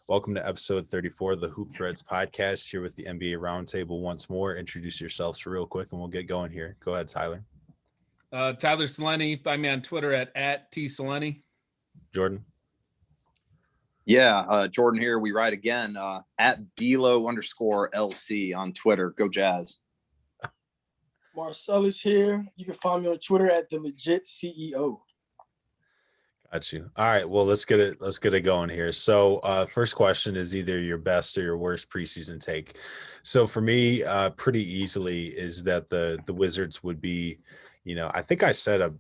Welcome to episode 34 of the Hoop Threads podcast, here with the NBA Roundtable once more. Introduce yourselves real quick and we'll get going here. Go ahead, Tyler. Tyler Seleni. Find me on Twitter at TSeleni. Jordan. Yeah, Jordan here. We ride again at Belo_LC on Twitter. Go Jazz. Marcel is here. You can find me on Twitter at the Legit CEO. Got you. All right. Well, let's get it going here. So first question is either your best or your worst preseason take. So for me, pretty easily is that the Wizards would be, I think I said at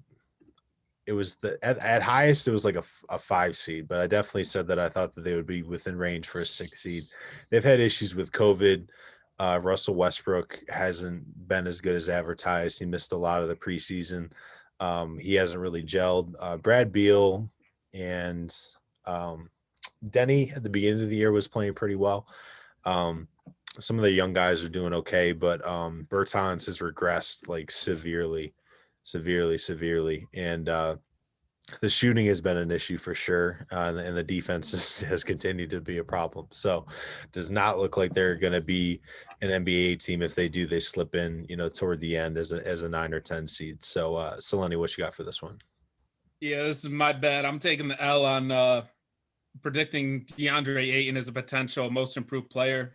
highest it was like a 5 seed, but I definitely said that I thought that they would be within range for a 6 seed. They've had issues with COVID. Russell Westbrook hasn't been as good as advertised. He missed a lot of the preseason. He hasn't really gelled. Brad Beal and Denny at the beginning of the year was playing pretty well. Some of the young guys are doing okay, but Bertans has regressed like severely. And the shooting has been an issue for sure. And the defense has continued to be a problem. So does not look like they're going to be an NBA team. If they do, they slip in, toward the end as a 9 or 10 seed. So Seleni, what you got for this one? Yeah, this is my bet. I'm taking the L on predicting DeAndre Ayton as a potential most improved player.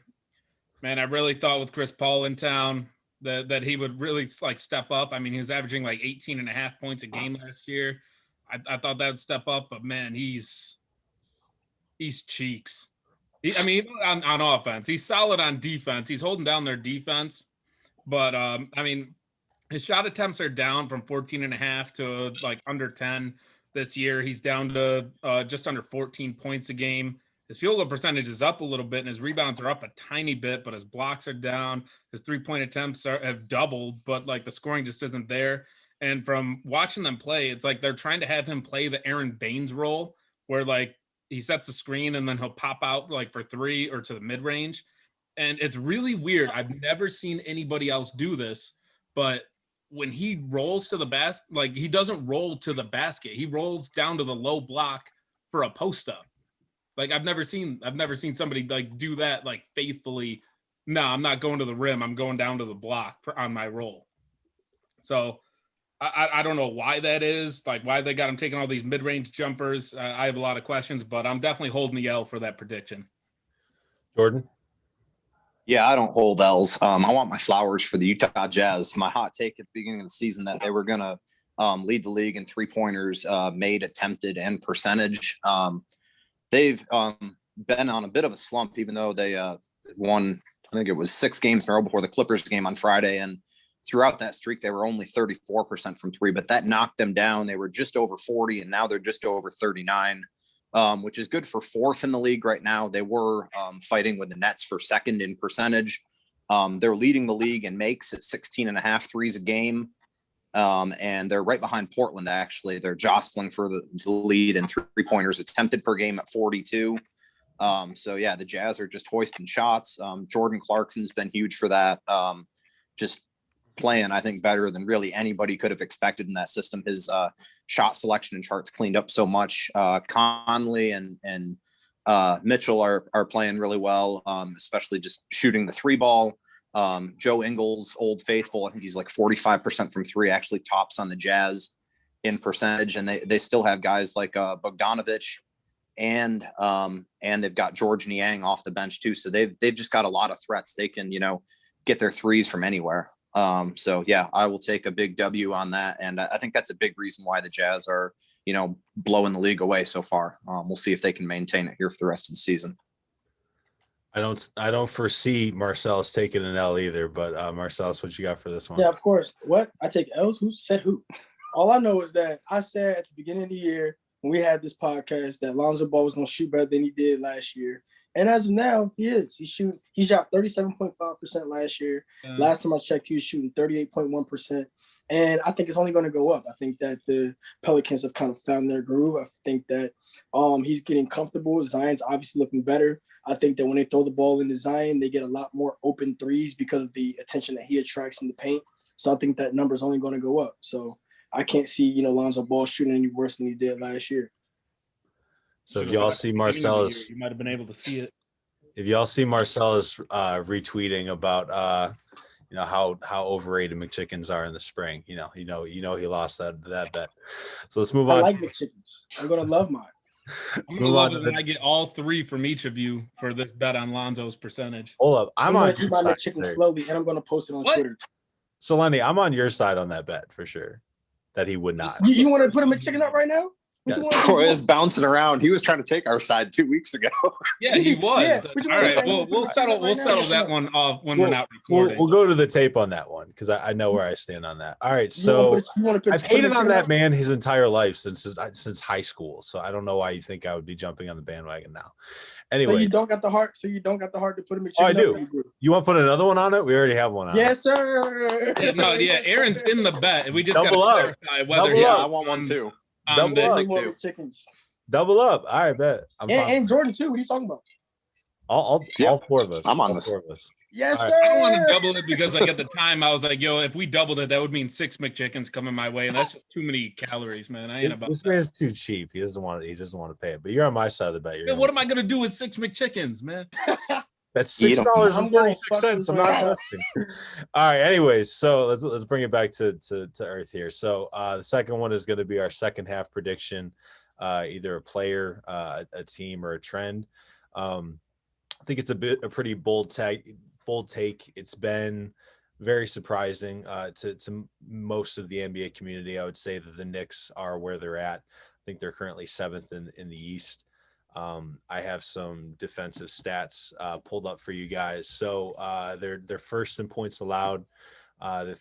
Man, I really thought with Chris Paul in town that he would really step up. I mean, he was averaging 18.5 points a game last year. I thought that would step up, but man, he's cheeks. On offense, he's solid on defense. He's holding down their defense, but his shot attempts are down from 14.5 to under 10 this year. He's down to just under 14 points a game. His field goal percentage is up a little bit, and his rebounds are up a tiny bit, but his blocks are down. His three-point attempts have doubled, but the scoring just isn't there. And from watching them play, it's like they're trying to have him play the Aaron Baines role, where he sets a screen and then he'll pop out for three or to the mid-range. And it's really weird. I've never seen anybody else do this, but when he rolls to the basket, he doesn't roll to the basket. He rolls down to the low block for a post up. I've never seen somebody do that faithfully. No, I'm not going to the rim. I'm going down to the block on my roll. So I don't know why that is, why they got him taking all these mid-range jumpers. I have a lot of questions, but I'm definitely holding the L for that prediction. Jordan? Yeah, I don't hold L's. I want my flowers for the Utah Jazz. My hot take at the beginning of the season that they were going to lead the league in three-pointers made, attempted, and percentage. They've been on a bit of a slump, even though they won, I think it was 6 games in a row before the Clippers game on Friday. And throughout that streak, they were only 34% from three, but that knocked them down. They were just over 40, and now they're just over 39, which is good for 4th in the league right now. They were fighting with the Nets for 2nd in percentage. They're leading the league in makes at 16.5 threes a game. And they're right behind Portland, actually. They're jostling for the lead in three-pointers attempted per game at 42. So, yeah, the Jazz are just hoisting shots. Jordan Clarkson's been huge for that. Just playing, I think, better than really anybody could have expected in that system. His shot selection and charts cleaned up so much. Conley and Mitchell are playing really well, especially just shooting the 3-ball. Joe Ingles, Old Faithful, I think he's 45% from three, actually tops on the Jazz in percentage. And they still have guys like Bogdanovic and they've got George Niang off the bench too. So they've just got a lot of threats. They can, get their threes from anywhere. So yeah, I will take a big W on that. And I think that's a big reason why the Jazz are, blowing the league away so far. We'll see if they can maintain it here for the rest of the season. I don't foresee Marcellus taking an L either, but Marcellus, what you got for this one? Yeah, of course. What? I take L's? Who said who? All I know is that I said at the beginning of the year when we had this podcast that Lonzo Ball was going to shoot better than he did last year. And as of now, he is. He shot 37.5% last year. Last time I checked, he was shooting 38.1%. And I think it's only going to go up. I think that the Pelicans have kind of found their groove. I think that he's getting comfortable. Zion's obviously looking better. I think that when they throw the ball into Zion, they get a lot more open threes because of the attention that he attracts in the paint. So I think that number is only going to go up. So I can't see, Lonzo Ball shooting any worse than he did last year. So if y'all see Marcellus, you might have been able to see it. if y'all see Marcellus retweeting about how overrated McChickens are in the spring, you know he lost that bet. So let's move on. I like McChickens. I'm gonna love mine. I'm gonna love it when I get all 3 from each of you for this bet on Lonzo's percentage. Hold up, I'm gonna on eat my McChicken slowly, and I'm gonna post it on Twitter. So Lenny, I'm on your side on that bet for sure. That he would not. You want to put a McChicken up right now? Troy is bouncing around. He was trying to take our side 2 weeks ago. Yeah, he was. Yeah, all right, we'll settle that one off when we're not recording. We'll go to the tape on that one because I know where I stand on that. All right, so I've hated on that man his entire life since high school. So I don't know why you think I would be jumping on the bandwagon now. Anyway, so you don't got the heart. So you don't got the heart to put a McChicken. Oh, I do. You want to put another one on it? We already have one on. Yes, sir. Aaron's in the bet. We just got to clarify whether. I want one too. Double up. Chickens. Double up. All right, bet. And Jordan too. What are you talking about? All 4 of us. I'm on this. 4 of us. Yes, All sir. I don't want to double it because like at the time I was like, yo, if we doubled it, that would mean 6 McChickens coming my way, and that's just too many calories, man. I ain't about this that. man's too cheap. He doesn't want to pay it. But you're on my side of the bet. Yeah, what am I gonna do with 6 McChickens, man? That's $6.36. I'm not investing. All right. Anyways, so let's bring it back to earth here. So the second one is going to be our second half prediction, either a player, a team, or a trend. I think it's a pretty bold take. It's been very surprising to most of the NBA community. I would say that the Knicks are where they're at. I think they're currently 7th in the East. I have some defensive stats pulled up for you guys. So they're first in points allowed, they're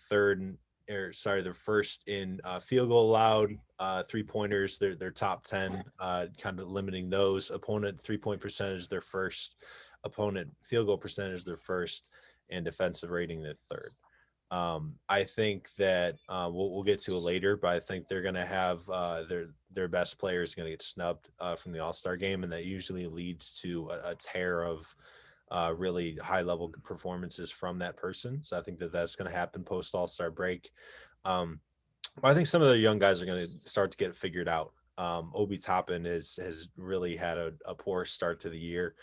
first in field goal allowed, 3-pointers. They're top 10, kind of limiting those. Opponent 3-point percentage, they're first. Opponent field goal percentage, they're first, and defensive rating, they're third. I think that we'll get to it later, but I think they're going to have their best player is going to get snubbed from the All-Star game, and that usually leads to a tear of really high-level performances from that person. So I think that's going to happen post All-Star break. But I think some of the young guys are going to start to get it figured out. Obi Toppin has really had a poor start to the year.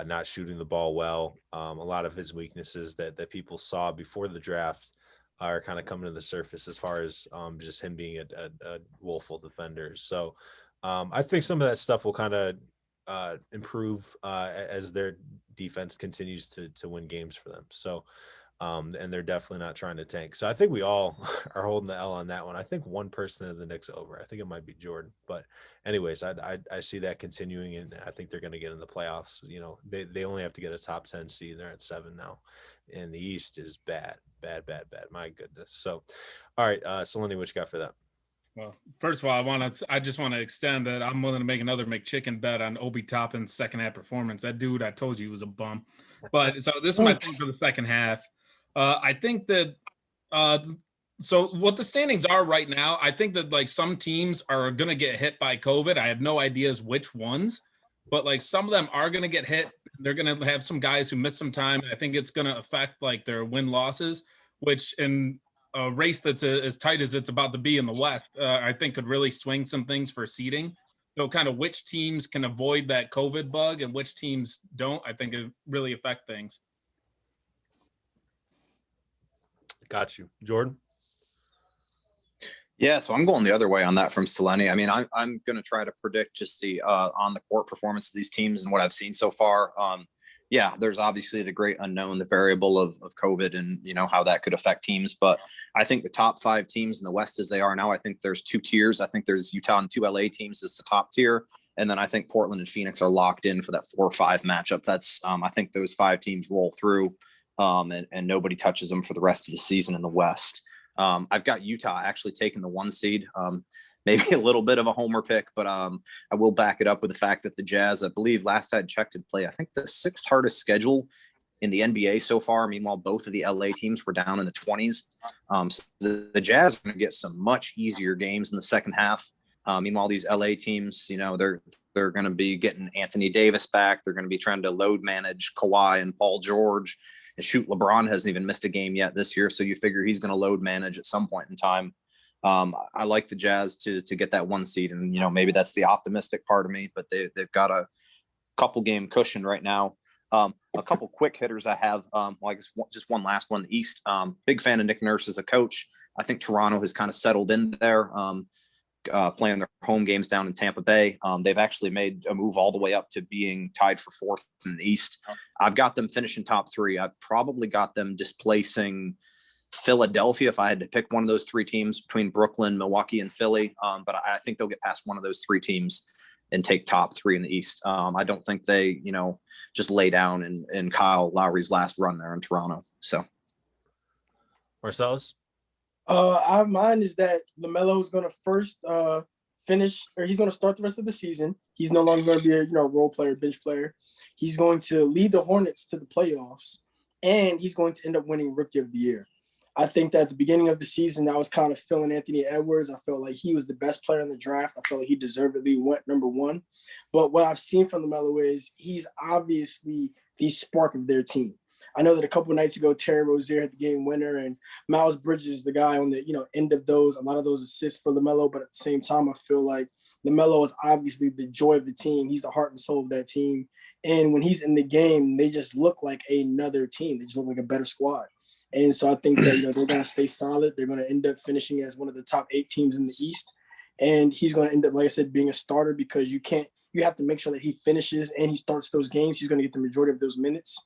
Not shooting the ball well. A lot of his weaknesses that people saw before the draft are kind of coming to the surface as far as just him being a woeful defender. So I think some of that stuff will kind of improve as their defense continues to win games for them. So and they're definitely not trying to tank. So I think we all are holding the L on that one. I think one person in the Knicks over. I think it might be Jordan. But anyways, I see that continuing, and I think they're going to get in the playoffs. You know, they only have to get a top 10 seed. They're at 7 now. And the East is bad. My goodness. So, all right, Selene, what you got for that? Well, first of all, I just want to extend that I'm willing to make another McChicken bet on Obi Toppin's second half performance. That dude, I told you, he was a bum. But so this is my thing for the second half. I think that so what the standings are right now, I think that like some teams are going to get hit by COVID. I have no ideas which ones, but like some of them are going to get hit. They're going to have some guys who miss some time. I think it's going to affect like their win losses, which in a race that's as tight as it's about to be in the West, I think could really swing some things for seeding. So kind of which teams can avoid that COVID bug and which teams don't, I think it really affect things. Got you. Jordan? Yeah, so I'm going the other way on that from Selene. I mean, I'm going to try to predict just the on the court performance of these teams and what I've seen so far. Yeah, there's obviously the great unknown, the variable of COVID and, you know, how that could affect teams. But I think the top 5 teams in the West as they are now, I think there's 2 tiers. I think there's Utah and 2 LA teams as the top tier. And then I think Portland and Phoenix are locked in for that 4-5 matchup. That's I think those 5 teams roll through and nobody touches them for the rest of the season in the West. I've got Utah actually taking the 1 seed. Maybe a little bit of a homer pick, but I will back it up with the fact that the Jazz, I believe last I checked, had play, I think the 6th hardest schedule in the NBA so far. Meanwhile, both of the LA teams were down in the 20s. So the Jazz are going to get some much easier games in the second half. Meanwhile, these LA teams, you know, they're going to be getting Anthony Davis back. They're going to be trying to load manage Kawhi and Paul George. And shoot, LeBron hasn't even missed a game yet this year. So you figure he's going to load manage at some point in time. I like the Jazz to get that 1 seed, and maybe that's the optimistic part of me, but they've got a couple game cushion right now. A couple quick hitters I have. I guess just one last one. The East. Big fan of Nick Nurse as a coach. I think Toronto has kind of settled in there, playing their home games down in Tampa Bay. They've actually made a move all the way up to being tied for 4th in the East. I've got them finishing top 3. I've probably got them displacing Philadelphia if I had to pick one of those 3 teams between Brooklyn, Milwaukee, and Philly. But I think they'll get past one of those 3 teams and take top 3 in the East. I don't think they, just lay down in Kyle Lowry's last run there in Toronto. So, Marcellus? Mine is that LaMelo is going to first finish, or he's going to start the rest of the season. He's no longer going to be a role player, bench player. He's going to lead the Hornets to the playoffs, and he's going to end up winning Rookie of the Year. I think that at the beginning of the season, I was kind of feeling Anthony Edwards. I felt like he was the best player in the draft. I felt like he deservedly went number 1. But what I've seen from LaMelo is he's obviously the spark of their team. I know that a couple of nights ago, Terry Rozier had the game winner, and Miles Bridges is the guy on the end of those, a lot of those assists for LaMelo. But at the same time, I feel like LaMelo is obviously the joy of the team. He's the heart and soul of that team. And when he's in the game, they just look like another team. They just look like a better squad. And so I think that, they're going to stay solid. They're going to end up finishing as one of the top 8 teams in the East. And he's going to end up, like I said, being a starter because you have to make sure that he finishes and he starts those games. He's going to get the majority of those minutes.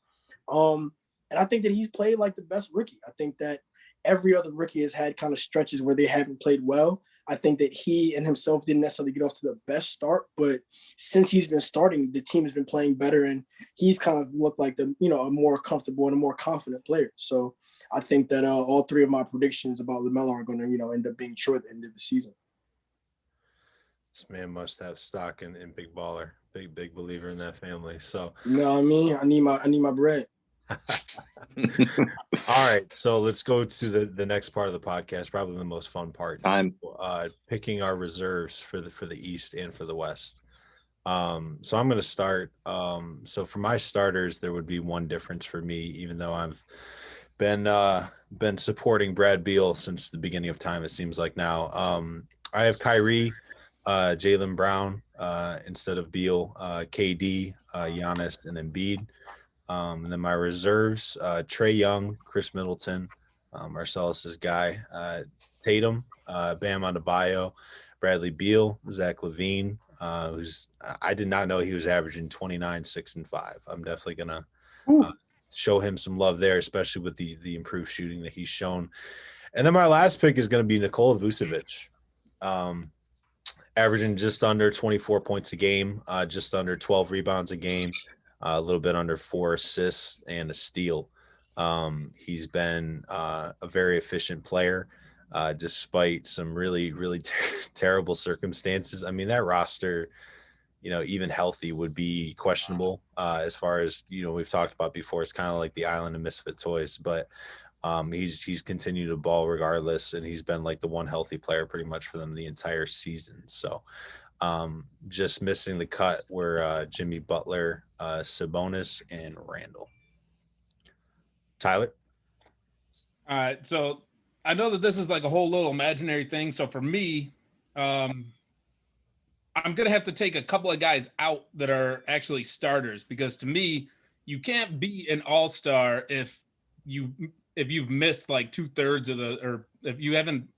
And I think that he's played like the best rookie. I think that every other rookie has had kind of stretches where they haven't played well. I think that he and himself didn't necessarily get off to the best start, but since he's been starting, the team has been playing better and he's kind of looked like a more comfortable and a more confident player. So I think that all 3 of my predictions about LaMelo are going to, end up being true at the end of the season. This man must have stock in Big Baller. Big believer in that family. So you know what I mean? I need my bread. All right, so let's go to the next part of the podcast, probably the most fun part. Picking our reserves for the East and for the West. So I'm going to start. So for my starters, there would be one difference for me, even though I've been supporting Brad Beal since the beginning of time. It seems like now. I have Kyrie, Jaylen Brown instead of Beal, KD, Giannis, and Embiid. And then my reserves, Trae Young, Chris Middleton, Marcellus's guy, Tatum, Bam Adebayo, Bradley Beal, Zach Levine, I did not know he was averaging 29, 6, and 5. I'm definitely gonna show him some love there, especially with the improved shooting that he's shown. And then my last pick is going to be Nicola Vucevic, averaging just under 24 points a game, just under 12 rebounds a game, a little bit under 4 assists and a steal. He's been a very efficient player, despite some really, really terrible circumstances. I mean, that roster, even healthy would be questionable as far as, we've talked about before. It's kind of like the island of misfit toys, but he's continued to ball regardless. And he's been like the one healthy player pretty much for them the entire season. So just missing the cut were Jimmy Butler, Sabonis, and Randle. Tyler? All right. So I know that this is like a whole little imaginary thing. So for me, I'm going to have to take a couple of guys out that are actually starters, because to me, you can't be an all-star if you've missed like 2/3 of or if you haven't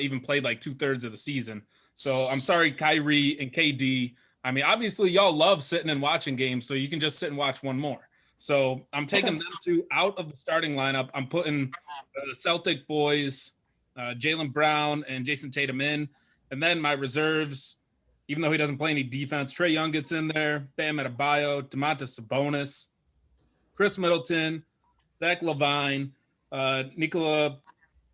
even played like 2/3 of the season. So I'm sorry, Kyrie and KD. I mean, obviously y'all love sitting and watching games, so you can just sit and watch one more. So I'm taking them 2 out of the starting lineup. I'm putting the Celtic boys, Jaylen Brown and Jason Tatum in. And then my reserves, even though he doesn't play any defense, Trae Young gets in there, Bam Adebayo, Domantas Sabonis, Chris Middleton, Zach Levine, Nicola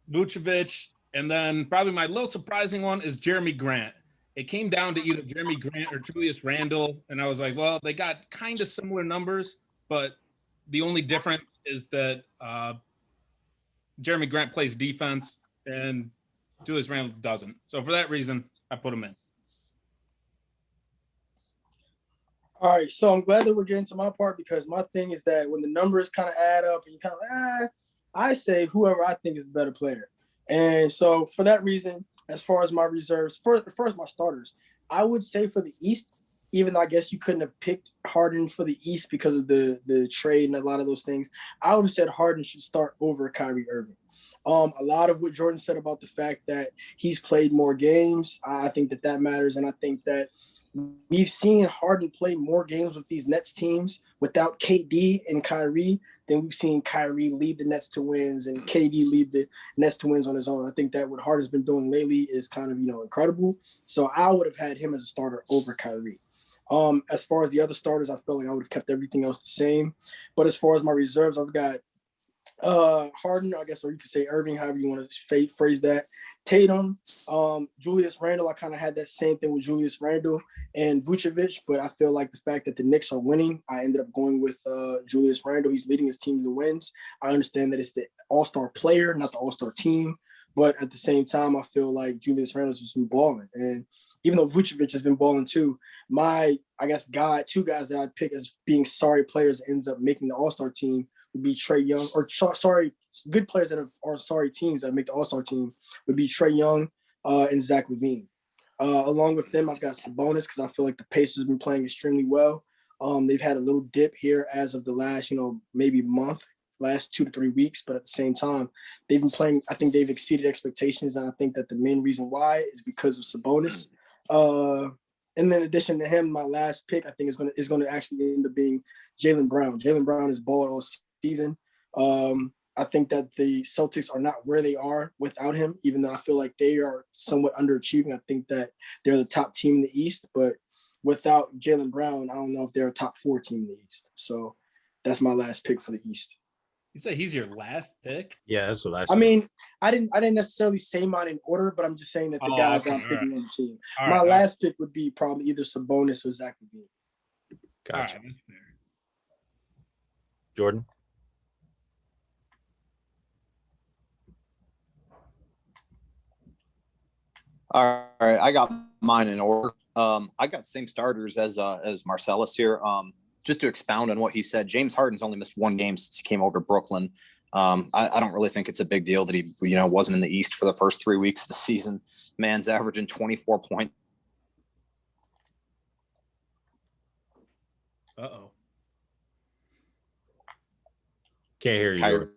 Vucevic, and then probably my little surprising one is Jeremy Grant. It came down to either Jeremy Grant or Julius Randle, and I was like, well, they got kind of similar numbers, but the only difference is that Jeremy Grant plays defense and Julius Randle doesn't. So for that reason, I put him in. All right, so I'm glad that we're getting to my part, because my thing is that when the numbers kind of add up and you kind of I say whoever I think is the better player. And so for that reason, as far as my reserves, first my starters, I would say for the East, even though I guess you couldn't have picked Harden for the East because of the trade and a lot of those things, I would have said Harden should start over Kyrie Irving. A lot of what Jordan said about the fact that he's played more games, I think that matters, and I think that we've seen Harden play more games with these Nets teams without KD and Kyrie than we've seen Kyrie lead the Nets to wins and KD lead the Nets to wins on his own. I think that what Harden's been doing lately is kind of, incredible. So I would have had him as a starter over Kyrie. As far as the other starters, I feel like I would have kept everything else the same. But as far as my reserves, I've got Harden, I guess, or you could say Irving, however you want to phrase that. Tatum, Julius Randle. I kind of had that same thing with Julius Randle and Vucevic, but I feel like the fact that the Knicks are winning, I ended up going with Julius Randle. He's leading his team to wins. I understand that it's the all-star player, not the all-star team, but at the same time, I feel like Julius Randle's just been balling. And even though Vucevic has been balling too, two guys that I'd pick as being sorry players ends up making the all-star team would be Trae Young, or good players that are sorry teams that make the all-star team would be Trae Young and Zach Levine. Along with them, I've got Sabonis because I feel like the Pacers have been playing extremely well. They've had a little dip here as of the last, maybe month, last 2 to 3 weeks, but at the same time, they've been playing. I think they've exceeded expectations, and I think that the main reason why is because of Sabonis. And then in addition to him, my last pick I think is going to actually end up being Jaylen Brown. Jaylen Brown is balled all season. I think that the Celtics are not where they are without him, even though I feel like they are somewhat underachieving. I think that they're the top team in the East, but without Jaylen Brown, I don't know if they're a top 4 team in the East. So that's my last pick for the East. You say he's your last pick? Yeah, that's what I said. I mean, I didn't necessarily say mine in order, but I'm just saying that the guys that I'm picking on the team. My last pick would be probably either Sabonis or Zach Levine. Gotcha. All right, that's fair. Jordan? All right, I got mine in order. I got same starters as Marcellus here. Just to expound on what he said, James Harden's only missed 1 game since he came over to Brooklyn. I don't really think it's a big deal that he, wasn't in the East for the first 3 weeks of the season. Man's averaging 24 points. Uh-oh. Can't hear you.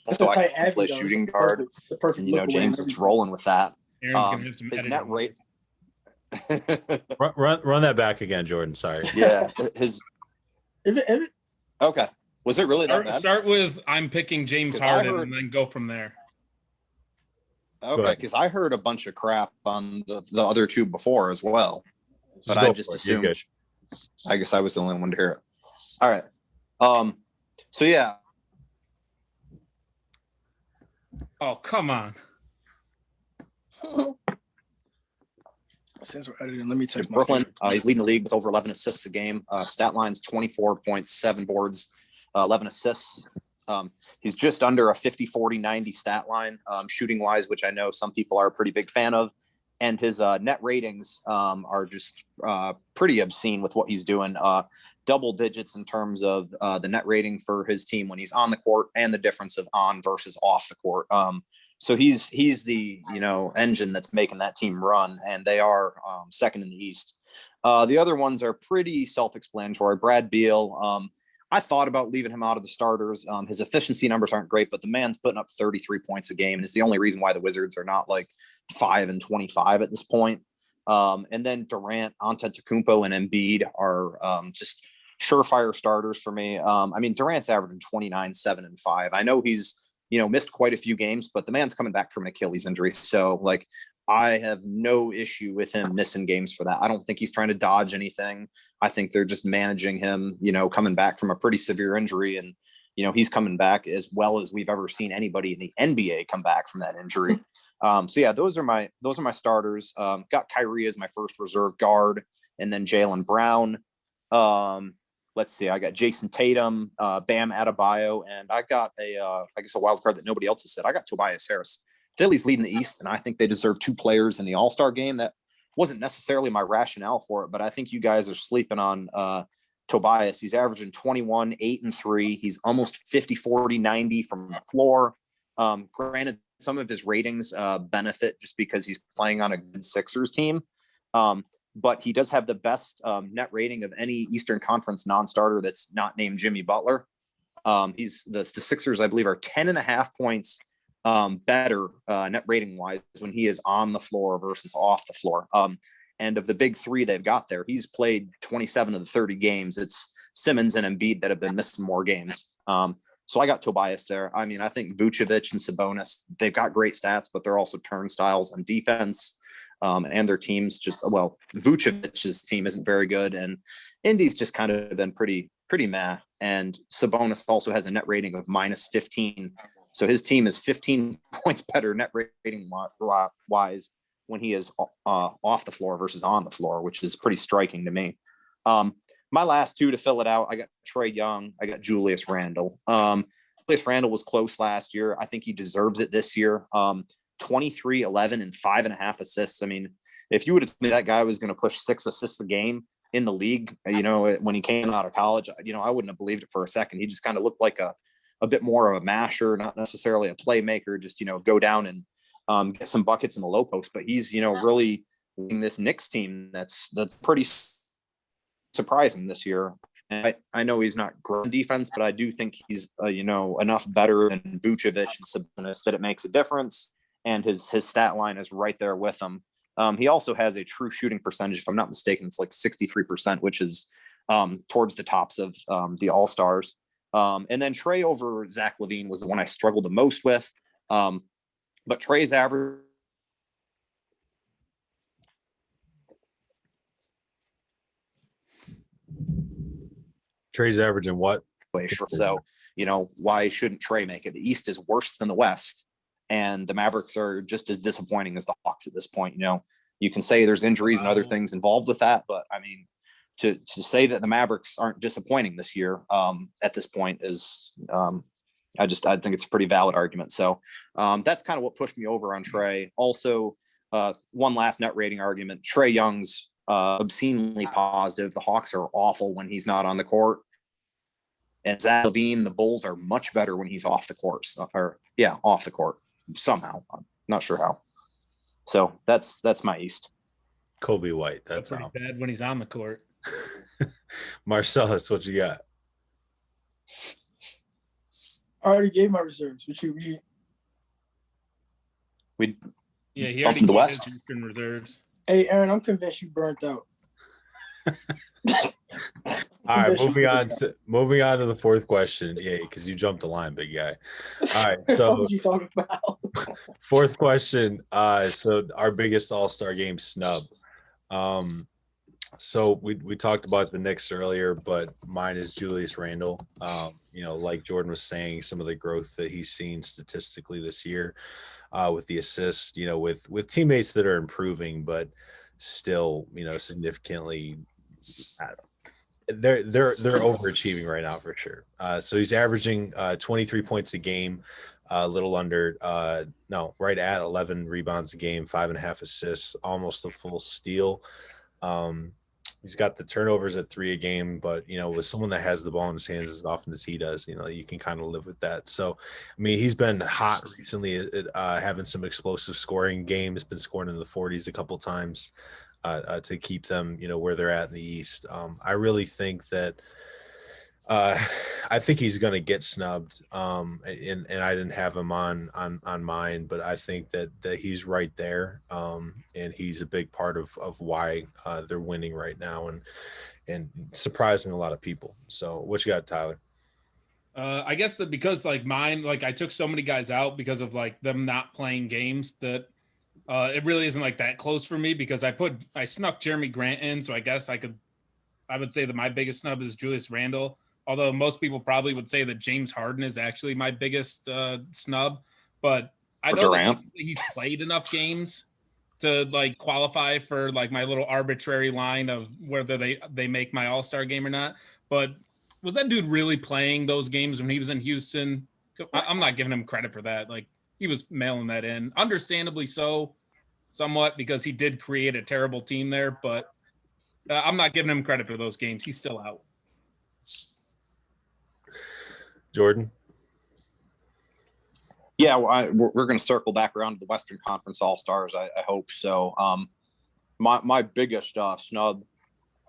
That's a tight average, shooting guard. The perfect and, James is rolling with that. Aaron's gonna have some his editing. net rate. Run that back again, Jordan. Sorry. Yeah, his. Okay. Was it really that bad? Start with I'm picking James Harden and then go from there. Okay, because I heard a bunch of crap on the other 2 before as well, but I just assumed. I guess I was the only one to hear it. All right. So yeah. Oh, come on. Since we're editing, let me take Brooklyn. He's leading the league with over 11 assists a game. Stat line's 24.7 boards, 11 assists. He's just under a 50-40-90 stat line, shooting wise, which I know some people are a pretty big fan of. And his net ratings are just pretty obscene with what he's doing. Double digits in terms of the net rating for his team when he's on the court and the difference of on versus off the court. So he's the engine that's making that team run, and they are second in the East. The other ones are pretty self-explanatory. Brad Beal, I thought about leaving him out of the starters. His efficiency numbers aren't great, but the man's putting up 33 points a game, and it's the only reason why the Wizards are not like 5-25 at this point. And then Durant, Antetokounmpo, and Embiid are just surefire starters for me. I mean, Durant's averaging 29, 7, and 5. I know he's missed quite a few games, but the man's coming back from an Achilles injury. So I have no issue with him missing games for that. I don't think he's trying to dodge anything. I think they're just managing him, coming back from a pretty severe injury. And, he's coming back as well as we've ever seen anybody in the NBA come back from that injury. So yeah, those are my starters. Got Kyrie as my first reserve guard, and then Jaylen Brown. Let's see, I got Jason Tatum, Bam Adebayo, and I got a wild card that nobody else has said. I got Tobias Harris. Philly's leading the East, and I think they deserve 2 players in the All-Star game. That wasn't necessarily my rationale for it, but I think you guys are sleeping on Tobias. He's averaging 21, 8, and 3. He's almost 50-40-90 from the floor. Granted, some of his ratings benefit just because he's playing on a good Sixers team. But he does have the best net rating of any Eastern Conference non-starter that's not named Jimmy Butler. He's the Sixers, I believe, are 10.5 points better net rating wise when he is on the floor versus off the floor. And of the big three they've got there, he's played 27 of the 30 games. It's Simmons and Embiid that have been missing more games. So I got Tobias there. I mean, I think Vucevic and Sabonis, they've got great stats, but they're also turnstiles on defense. And their teams Vucevic's team isn't very good. And Indy's just kind of been pretty meh. And Sabonis also has a net rating of -15. So his team is 15 points better net rating wise when he is off the floor versus on the floor, which is pretty striking to me. My last two to fill it out, I got Trae Young, I got Julius Randle. Julius Randle was close last year. I think he deserves it this year. 23, 11, and 5.5 assists. I mean, if you would have told me that guy was going to push 6 assists a game in the league, when he came out of college, I wouldn't have believed it for a second. He just kind of looked like a bit more of a masher, not necessarily a playmaker, just, go down and get some buckets in the low post. But he's, really leading this Knicks team that's pretty surprising this year. And I know he's not great in defense, but I do think he's, enough better than Vucevic and Sabonis that it makes a difference. And his stat line is right there with him. He also has a true shooting percentage, if I'm not mistaken, it's like 63%, which is towards the tops of the All-Stars. And then Trae over Zach Levine was the one I struggled the most with. But Trae's average. Trae's averaging what? So, why shouldn't Trae make it? The East is worse than the West. And the Mavericks are just as disappointing as the Hawks at this point. You can say there's injuries and other things involved with that, but I mean, to say that the Mavericks aren't disappointing this year at this point is, I think it's a pretty valid argument. So that's kind of what pushed me over on Trae. Also, one last net rating argument: Trae Young's obscenely positive. The Hawks are awful when he's not on the court. And Zach Levine, the Bulls are much better when he's off the court. Off the court. Somehow, I'm not sure how. So that's my East. Kobe White. That's pretty how bad when he's on the court. Marcellus, what you got? I already gave my reserves. He He bumped already the gave West. his Eastern reserves. Hey, Aaron, I'm convinced you burnt out. All right, moving on to the fourth question. Yeah, because you jumped the line, big guy. All right, so What was you talking about? fourth question. So our biggest All-Star game snub. So we talked about the Knicks earlier, but mine is Julius Randle. Like Jordan was saying, some of the growth that he's seen statistically this year, with the assists, with teammates that are improving, but still, significantly. They're overachieving right now for sure. So he's averaging 23 points a game, a little under right at 11 rebounds a game, 5.5 assists, almost a full steal. He's got the turnovers at 3 a game, but with someone that has the ball in his hands as often as he does, you can kind of live with that. So I mean, he's been hot recently at having some explosive scoring games, been scoring in the 40s a couple times. To keep them, where they're at in the East. I really think that I think he's going to get snubbed, and I didn't have him on mine, but I think that he's right there, and he's a big part of why they're winning right now and surprising a lot of people. So what you got, Tyler? I guess that because mine, I took so many guys out because of them not playing games that. It really isn't that close for me because I snuck Jeremy Grant in, so I guess I would say that my biggest snub is Julius Randle. Although most people probably would say that James Harden is actually my biggest snub, but I know that he's played enough games to qualify for my little arbitrary line of whether they make my All-Star game or not. But was that dude really playing those games when he was in Houston? I'm not giving him credit for that. He was mailing that in, understandably so, somewhat, because he did create a terrible team there. But I'm not giving him credit for those games. He's still out. Jordan? Yeah, well, we're going to circle back around to the Western Conference All-Stars. I hope so. My biggest snub,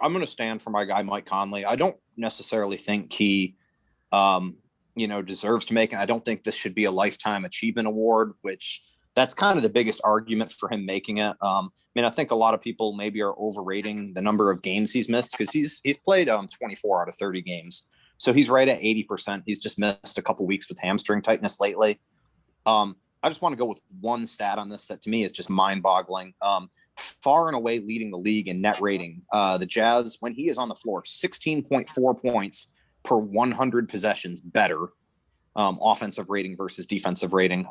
I'm going to stand for my guy, Mike Conley. I don't necessarily think he, deserves to make it. I don't think this should be a lifetime achievement award, which that's kind of the biggest argument for him making it. I think a lot of people maybe are overrating the number of games he's missed because he's played 24 out of 30 games. So he's right at 80%. He's just missed a couple weeks with hamstring tightness lately. I just want to go with one stat on this that to me is just mind-boggling. Far and away leading the league in net rating. The Jazz, when he is on the floor, 16.4 points per 100 possessions better offensive rating versus defensive rating.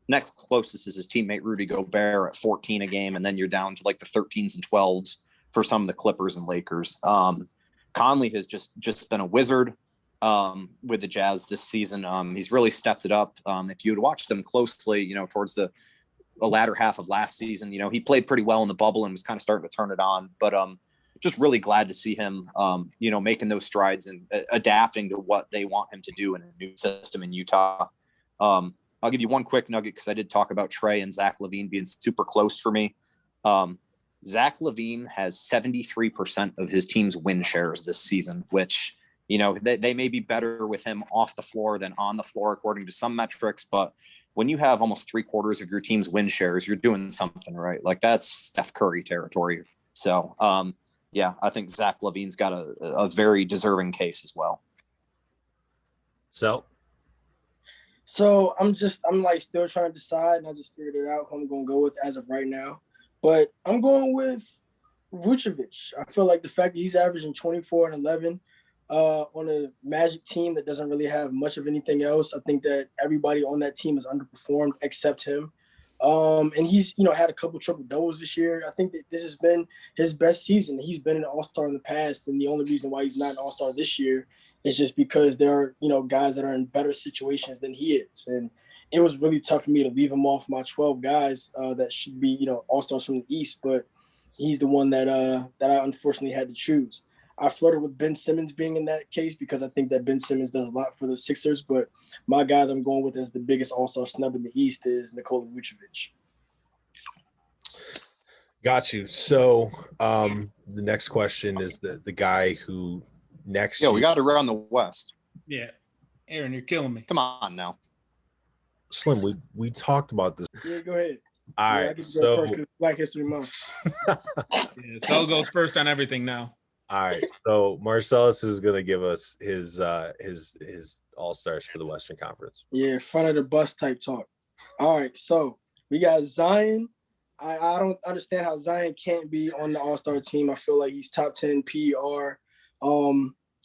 Next closest is his teammate Rudy Gobert at 14 a game, and then you're down to like the 13s and 12s for some of the Clippers and Lakers. Conley has just been a wizard with the Jazz this season. He's really stepped it up. If you would watch them closely, towards the latter half of last season, he played pretty well in the bubble and was kind of starting to turn it on. But just really glad to see him, making those strides and adapting to what they want him to do in a new system in Utah. I'll give you one quick nugget because I did talk about Trey and Zach Levine being super close for me. Zach Levine has 73% of his team's win shares this season, which, they may be better with him off the floor than on the floor, according to some metrics. But when you have almost 3/4 of your team's win shares, you're doing something right. Like that's Steph Curry territory. So, I think Zach Levine's got a very deserving case as well. So I'm like still trying to decide, and I just figured it out who I'm going to go with as of right now. But I'm going with Vucevic. I feel like the fact that he's averaging 24 and 11 on a Magic team that doesn't really have much of anything else. I think that everybody on that team has underperformed except him. And he's, had a couple triple doubles this year. I think that this has been his best season. He's been an all-star in the past. And the only reason why he's not an all-star this year is just because there are, guys that are in better situations than he is. And it was really tough for me to leave him off my 12 guys that should be, all-stars from the East, but he's the one that I unfortunately had to choose. I flirted with Ben Simmons being in that case because I think that Ben Simmons does a lot for the Sixers, but my guy that I'm going with as the biggest all-star snub in the East is Nicola Vucevic. Got you. So the next question is the guy who next. Yeah, we got to run the West. Yeah. Aaron, you're killing me. Come on now. Slim, we talked about this. Yeah, go ahead. All right. I can go first 'cause Black History Month. Sel goes first on everything now. All right. So Marcellus is going to give us his all-stars for the Western Conference. Yeah, front of the bus type talk. All right. So we got Zion. I don't understand how Zion can't be on the all-star team. I feel like he's top 10 in PER.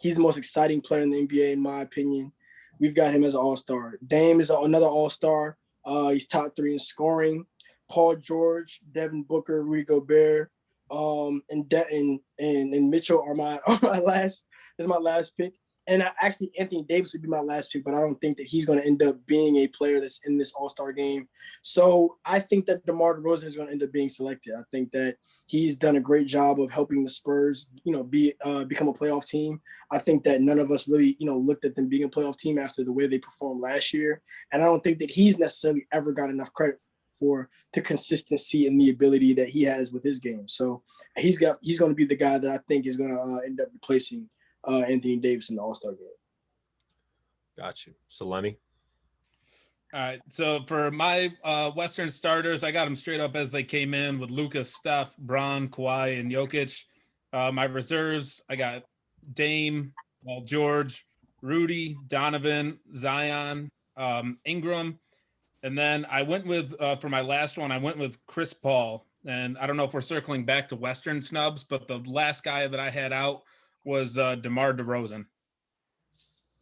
He's the most exciting player in the NBA, in my opinion. We've got him as an all-star. Dame is another all-star. He's top 3 in scoring. Paul George, Devin Booker, Rudy Gobert, and Mitchell are my last pick. And actually, Anthony Davis would be my last pick, but I don't think that he's going to end up being a player that's in this All-Star game. So I think that DeMar DeRozan is going to end up being selected. I think that he's done a great job of helping the Spurs, become a playoff team. I think that none of us really, looked at them being a playoff team after the way they performed last year. And I don't think that he's necessarily ever got enough credit for the consistency and the ability that he has with his game. So he's going to be the guy that I think is going to end up replacing Anthony Davis in the All-Star game. Got you. So Lenny? All right. So for my Western starters, I got them straight up as they came in with Luka, Steph, Bron, Kawhi, and Jokic. My reserves, I got Dame, Paul George, Rudy, Donovan, Zion, Ingram. And then I went with, for my last one, I went with Chris Paul. And I don't know if we're circling back to Western snubs, but the last guy that I had out was DeMar DeRozan.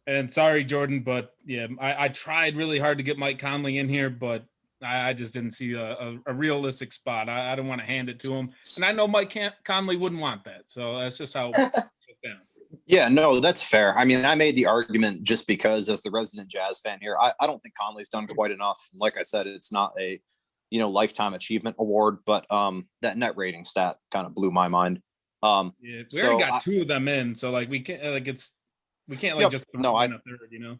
And sorry, Jordan, but yeah, I tried really hard to get Mike Conley in here, but I just didn't see a realistic spot. I didn't want to hand it to him. And I know Mike Conley wouldn't want that. So that's just how it went down. Yeah, no, that's fair. I mean, I made the argument just because as the resident Jazz fan here, I don't think Conley's done quite enough. Like I said, it's not a, lifetime achievement award, but that net rating stat kind of blew my mind. Yeah, we already got 2 of them in. So like we can't just throw in a third,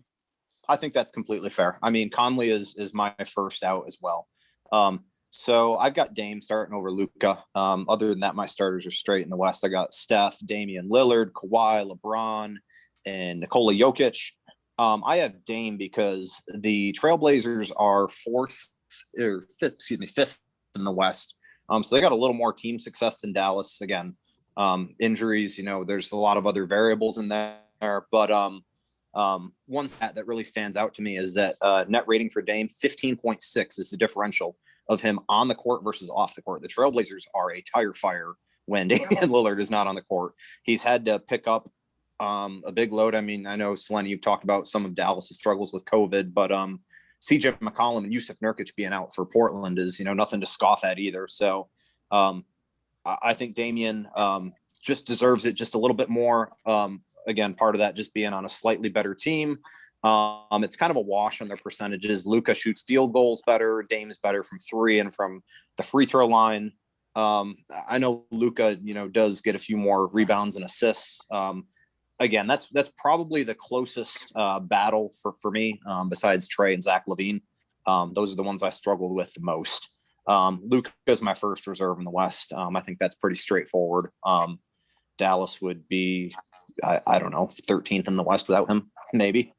I think that's completely fair. I mean, Conley is my first out as well. So I've got Dame starting over Luka. Other than that, my starters are straight in the West. I got Steph, Damian Lillard, Kawhi, LeBron, and Nikola Jokic. I have Dame because the Trailblazers are fifth in the West. So they got a little more team success than Dallas. Again, injuries, there's a lot of other variables in there, but one stat that really stands out to me is that net rating for Dame, 15.6 is the differential of him on the court versus off the court. The Trailblazers are a tire fire when Damian Lillard is not on the court. He's had to pick up a big load. I mean, I know, Selene, you've talked about some of Dallas's struggles with COVID, but CJ McCollum and Yusuf Nurkic being out for Portland is, nothing to scoff at either. So I think Damian just deserves it just a little bit more. Again, part of that just being on a slightly better team. It's kind of a wash on their percentages. Luka shoots field goals better. Dame's better from three and from the free throw line. I know Luka, does get a few more rebounds and assists. Again, that's probably the closest battle for me, besides Trey and Zach Levine. Those are the ones I struggled with the most. Luka is my first reserve in the West. I think that's pretty straightforward. Dallas would be, I don't know, 13th in the West without him, maybe.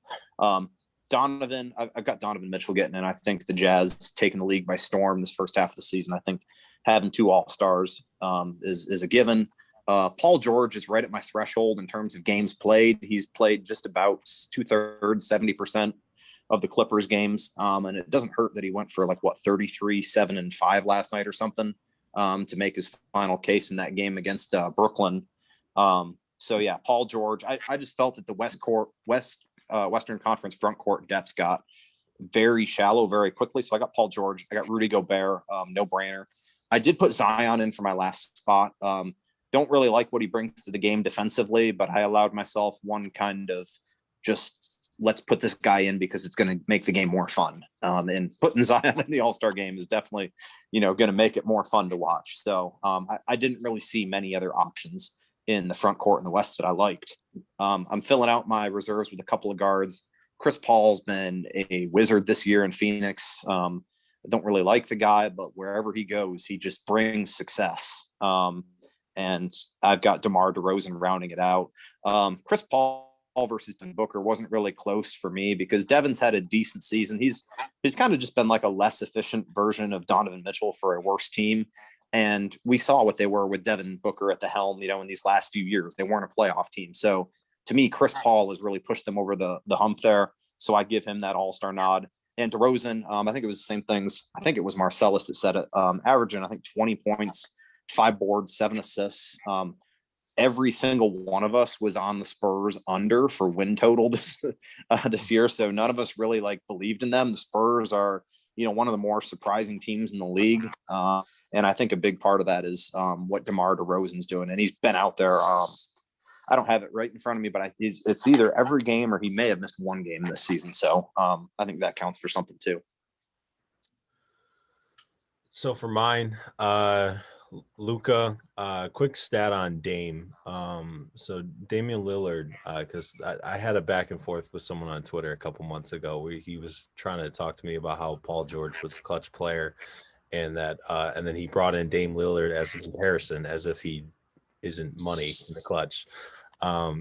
Donovan, I've got Donovan Mitchell getting in. I think the Jazz taking the league by storm this first half of the season. I think having two All-Stars is a given. Paul George is right at my threshold in terms of games played. He's played just about 2/3, 70% of the Clippers games. And it doesn't hurt that he went for 33, 7, and 5 last night or something to make his final case in that game against Brooklyn. So yeah, Paul George. I just felt that the Western Conference front court depth got very shallow very quickly. So I got Paul George. I got Rudy Gobert. No brainer. I did put Zion in for my last spot. Don't really like what he brings to the game defensively, but I allowed myself one kind of just let's put this guy in because it's going to make the game more fun. And putting Zion in the All-Star game is definitely, going to make it more fun to watch. So I didn't really see many other options in the front court in the West that I liked. I'm filling out my reserves with a couple of guards. Chris Paul's been a wizard this year in Phoenix. I don't really like the guy, but wherever he goes, he just brings success. And I've got DeMar DeRozan rounding it out. Chris Paul versus Devin Booker wasn't really close for me because Devin's had a decent season. He's kind of just been like a less efficient version of Donovan Mitchell for a worse team. And we saw what they were with Devin Booker at the helm, in these last few years. They weren't a playoff team. So to me, Chris Paul has really pushed them over the hump there. So I give him that All-Star nod. And DeRozan, I think it was the same things. I think it was Marcellus that said it, averaging, I think, 20 points, 5 boards, 7 assists. Every single one of us was on the Spurs under for win total this year. So none of us really believed in them. The Spurs are, one of the more surprising teams in the league. And I think a big part of that is what DeMar DeRozan's doing. And he's been out there. I don't have it right in front of me, but it's either every game or he may have missed one game this season. So I think that counts for something too. So for mine, Luka, quick stat on Dame. So Damian Lillard, because I had a back and forth with someone on Twitter a couple months ago where he was trying to talk to me about how Paul George was a clutch player, and that, and then he brought in Dame Lillard as a comparison, as if he isn't money in the clutch.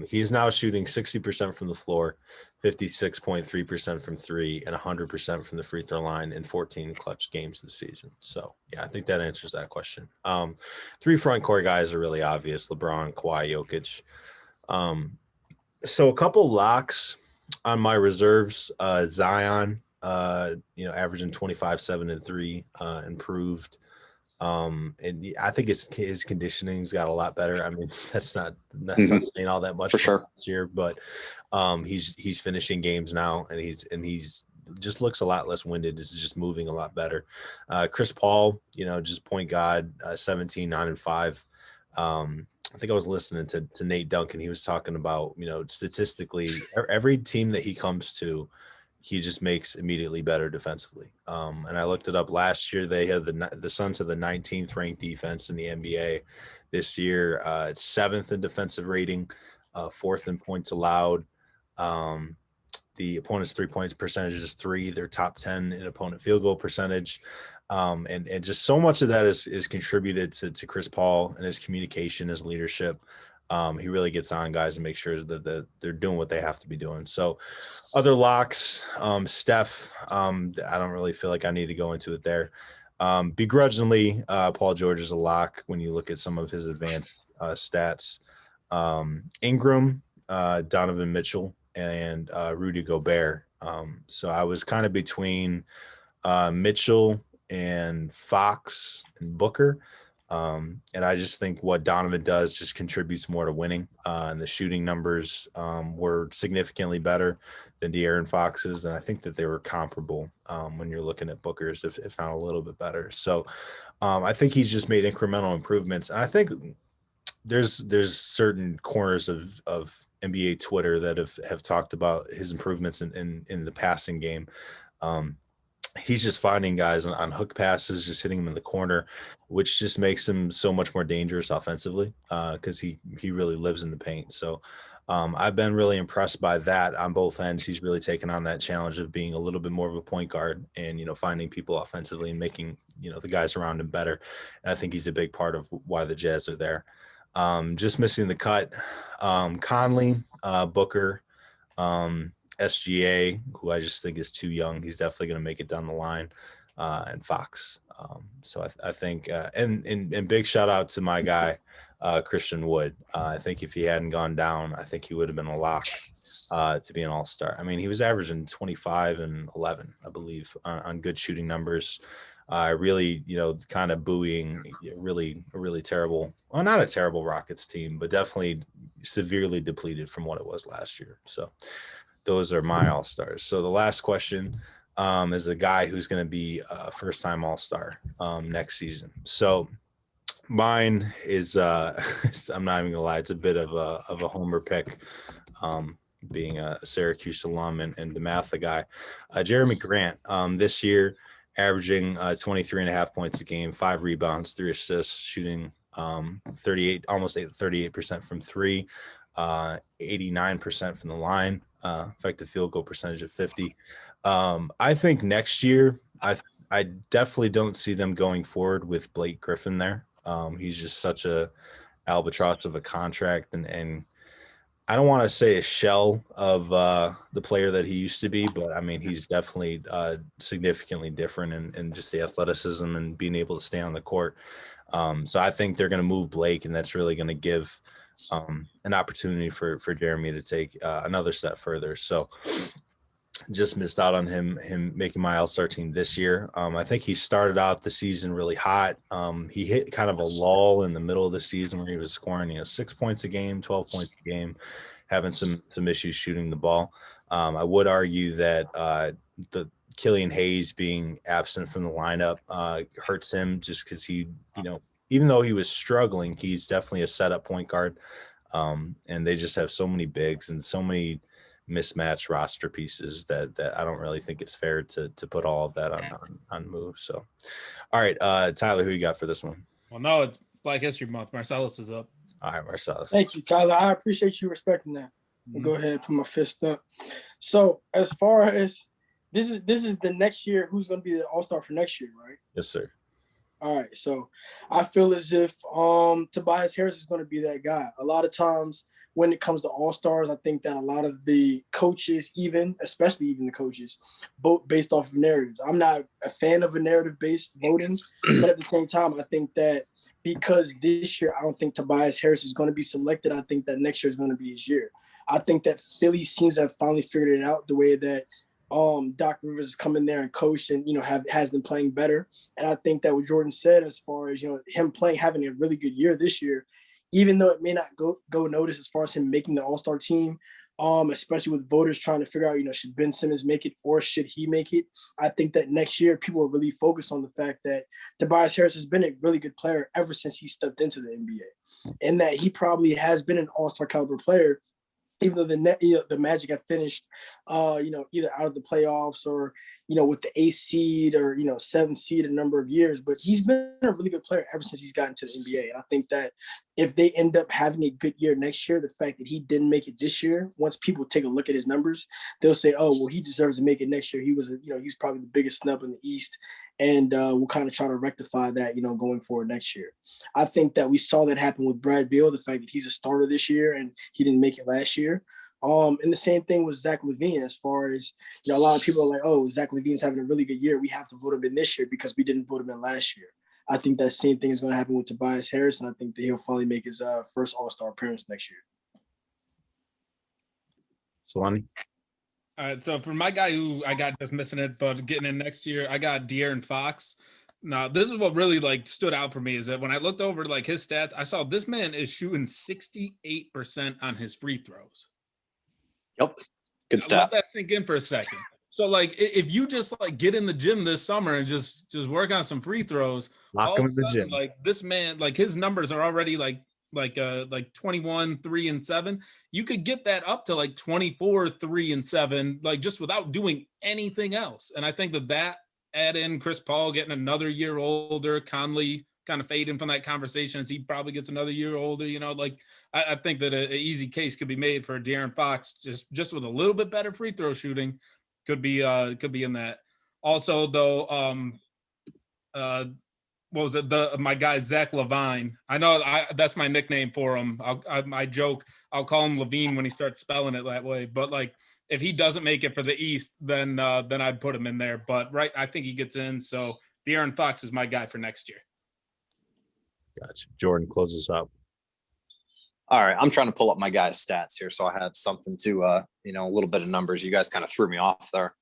He is now shooting 60% from the floor, 56.3% from three, and 100% from the free throw line in 14 clutch games this season. So, yeah, I think that answers that question. 3 front court guys are really obvious: LeBron, Kawhi, Jokic. So a couple locks on my reserves. Zion, averaging 25, 7, and 3, improved. And I think his conditioning's got a lot better. I mean, that's not saying all that much for sure this year, but he's finishing games now, and he's just looks a lot less winded. Is just moving a lot better. Chris Paul, just point guard, 17, 9, and 5. I think I was listening to Nate Duncan. He was talking about, statistically, every team that he comes to, he just makes immediately better defensively. And I looked it up last year. They had the Suns had the 19th ranked defense in the NBA. This year, it's 7th in defensive rating, 4th in points allowed. the opponent's 3-point percentage is 3. They're top 10 in opponent field goal percentage. And just so much of that is contributed to Chris Paul and his communication, his leadership. He really gets on guys and makes sure that they're doing what they have to be doing. So other locks, Steph, I don't really feel like I need to go into it there. Begrudgingly, Paul George is a lock when you look at some of his advanced stats. Ingram, Donovan Mitchell, and Rudy Gobert. So I was kind of between Mitchell and Fox and Booker. And I just think what Donovan does just contributes more to winning. And the shooting numbers were significantly better than De'Aaron Fox's. And I think that they were comparable when you're looking at Booker's, if not a little bit better. So I think he's just made incremental improvements. And I think there's certain corners of NBA Twitter that have talked about his improvements in the passing game. He's just finding guys on hook passes, just hitting them in the corner, which just makes him so much more dangerous offensively because he really lives in the paint. So I've been really impressed by that on both ends. He's really taken on that challenge of being a little bit more of a point guard and, finding people offensively and making, the guys around him better. And I think he's a big part of why the Jazz are there. Just missing the cut. Conley, Booker, SGA, who I just think is too young. He's definitely going to make it down the line, and Fox. So I think, and big shout out to my guy, Christian Wood. I think if he hadn't gone down, I think he would have been a lock to be an all-star. I mean, he was averaging 25 and 11, I believe, on good shooting numbers. Really, kind of buoying a really terrible, well, not a terrible Rockets team, but definitely severely depleted from what it was last year. So those are my all-stars. So the last question is a guy who's going to be a first-time all-star next season. So mine is I'm not even gonna lie, it's a bit of a homer pick, being a Syracuse alum and DeMatha guy. Jeremy Grant this year averaging 23.5 points a game, 5 rebounds, 3 assists, shooting almost 38% from 3, 89% from the line, effective field goal percentage of 50. I think next year I definitely don't see them going forward with Blake Griffin there. He's just such a albatross of a contract, and I don't want to say a shell of the player that he used to be, but I mean, he's definitely significantly different in just the athleticism and being able to stay on the court. So I think they're going to move Blake, and that's really going to give an opportunity for Jeremy to take another step further. So just missed out on him making my all-star team this year. I think he started out the season really hot. He hit kind of a lull in the middle of the season where he was scoring, 6 points a game, 12 points a game, having some issues shooting the ball. I would argue that the Killian Hayes being absent from the lineup hurts him just because he, even though he was struggling, he's definitely a setup point guard. And they just have so many bigs and so many mismatched roster pieces that I don't really think it's fair to put all of that on Moose. So, all right, Tyler, who you got for this one? Well, no, it's Black History Month. Marcellus is up. All right, Marcellus. Thank you, Tyler. I appreciate you respecting that. Mm-hmm. Go ahead, put my fist up. So, as far as this is the next year, who's going to be the All-Star for next year, right? Yes, sir. All right, so I feel as if Tobias Harris is going to be that guy. A lot of times when it comes to all-stars, I think that a lot of the coaches, especially the coaches, vote based off of narratives. I'm not a fan of a narrative-based voting, but at the same time, I think that because this year I don't think Tobias Harris is going to be selected, I think that next year is going to be his year. I think that Philly seems to have finally figured it out the way that Doc Rivers has come in there and coached and, has been playing better. And I think that what Jordan said as far as, him having a really good year this year, even though it may not go notice as far as him making the All-Star team, especially with voters trying to figure out, should Ben Simmons make it or should he make it? I think that next year people will really focus on the fact that Tobias Harris has been a really good player ever since he stepped into the NBA, and that he probably has been an All-Star caliber player even though the Magic had finished, either out of the playoffs or, with the 8th seed or, 7th seed a number of years. But he's been a really good player ever since he's gotten to the NBA. And I think that if they end up having a good year next year, the fact that he didn't make it this year, once people take a look at his numbers, they'll say, oh, well, he deserves to make it next year. He was, he's probably the biggest snub in the East. And we'll kind of try to rectify that, going forward next year. I think that we saw that happen with Brad Beal, the fact that he's a starter this year and he didn't make it last year. And the same thing with Zach Levine, as far as, a lot of people are like, oh, Zach Levine's having a really good year. We have to vote him in this year because we didn't vote him in last year. I think that same thing is going to happen with Tobias Harris, and I think that he'll finally make his first All-Star appearance next year. Solani? All right, so for my guy who I got just missing it, but getting in next year, I got De'Aaron Fox. Now, this is what really stood out for me is that when I looked over his stats, I saw this man is shooting 68% on his free throws. Yep, good stat. Let that sink in for a second. So if you just get in the gym this summer and just work on some free throws, lock him in the gym. This man, his numbers are already 21, 3 and 7. You could get that up to 24, 3 and 7, just without doing anything else. And I think that add in Chris Paul getting another year older, Conley kind of fading from that conversation as he probably gets another year older. I think that an easy case could be made for De'Aaron Fox just with a little bit better free throw shooting. Could be in that. Also, though, what was it? My guy Zach Levine. I know that's my nickname for him. I joke. I'll call him Levine when he starts spelling it that way. But if he doesn't make it for the East, then I'd put him in there. But I think he gets in. So De'Aaron Fox is my guy for next year. Gotcha. Jordan, close us up. All right, I'm trying to pull up my guy's stats here, so I have something to, a little bit of numbers. You guys kind of threw me off there.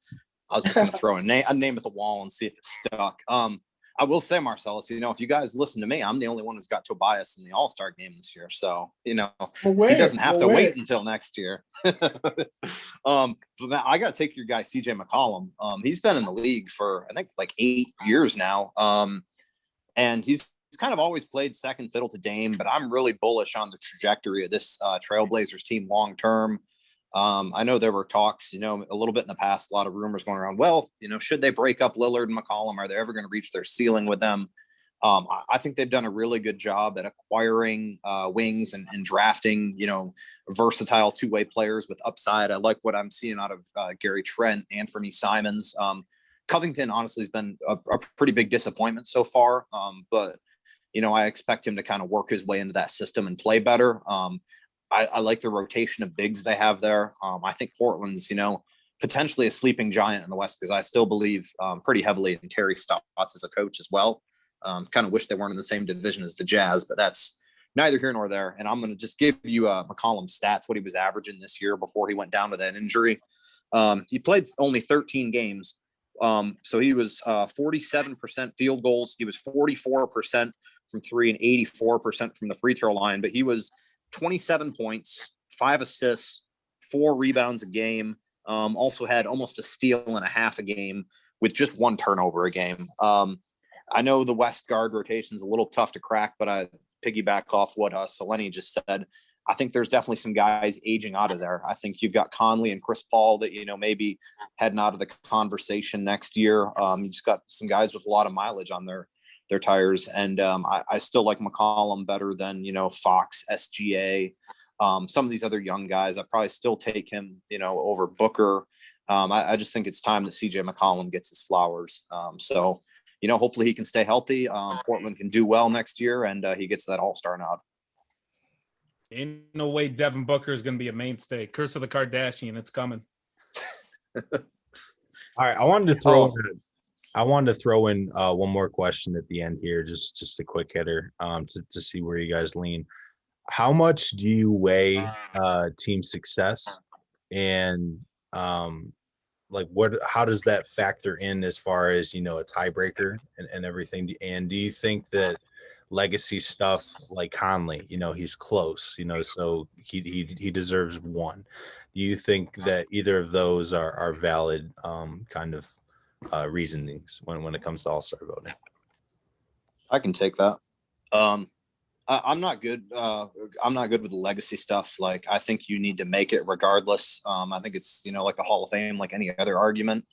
I was just going to throw a name at the wall and see if it stuck. I will say, Marcellus, if you guys listen to me, I'm the only one who's got Tobias in the All-Star game this year. So, he doesn't have to wait until next year. But I got to take your guy, CJ McCollum. He's been in the league for, I think, 8 years now. And he's kind of always played second fiddle to Dame, but I'm really bullish on the trajectory of this Trailblazers team long-term. I know there were talks, a little bit in the past, a lot of rumors going around. Well, should they break up Lillard and McCollum? Are they ever going to reach their ceiling with them? I think they've done a really good job at acquiring wings and drafting, versatile two-way players with upside. I like what I'm seeing out of Gary Trent, Anthony Simons. Covington, honestly, has been a pretty big disappointment so far. But I expect him to kind of work his way into that system and play better. I like the rotation of bigs they have there. I think Portland's, potentially a sleeping giant in the West because I still believe pretty heavily in Terry Stotts as a coach as well. Kind of wish they weren't in the same division as the Jazz, but that's neither here nor there. And I'm going to just give you McCollum's stats, what he was averaging this year before he went down with that injury. He played only 13 games. So he was 47% field goals. He was 44% from 3 and 84% from the free throw line, but he was 27 points, 5 assists, 4 rebounds a game. Also had almost a steal and a half a game with just 1 turnover a game. I know the West guard rotation is a little tough to crack, but I piggyback off what Selene just said. I think there's definitely some guys aging out of there. I think you've got Conley and Chris Paul that, maybe heading out of the conversation next year. You just got some guys with a lot of mileage on their tires. And I still like McCollum better than, Fox, SGA, some of these other young guys. I probably still take him, over Booker. I just think it's time that CJ McCollum gets his flowers. So, hopefully he can stay healthy. Portland can do well next year and he gets that all-star nod. Ain't no way Devin Booker is going to be a mainstay. Curse of the Kardashian, it's coming. All right, I wanted to throw in one more question at the end here, just a quick hitter, to see where you guys lean. How much do you weigh team success, and how does that factor in as far as a tiebreaker and everything? And do you think that legacy stuff like Conley, he's close, so he deserves 1? Do you think that either of those are valid kind of reasonings when it comes to all-star voting? I can take that. I'm not good. I'm not good with the legacy stuff. Like, I think you need to make it regardless. I think it's, like a Hall of Fame, like any other argument.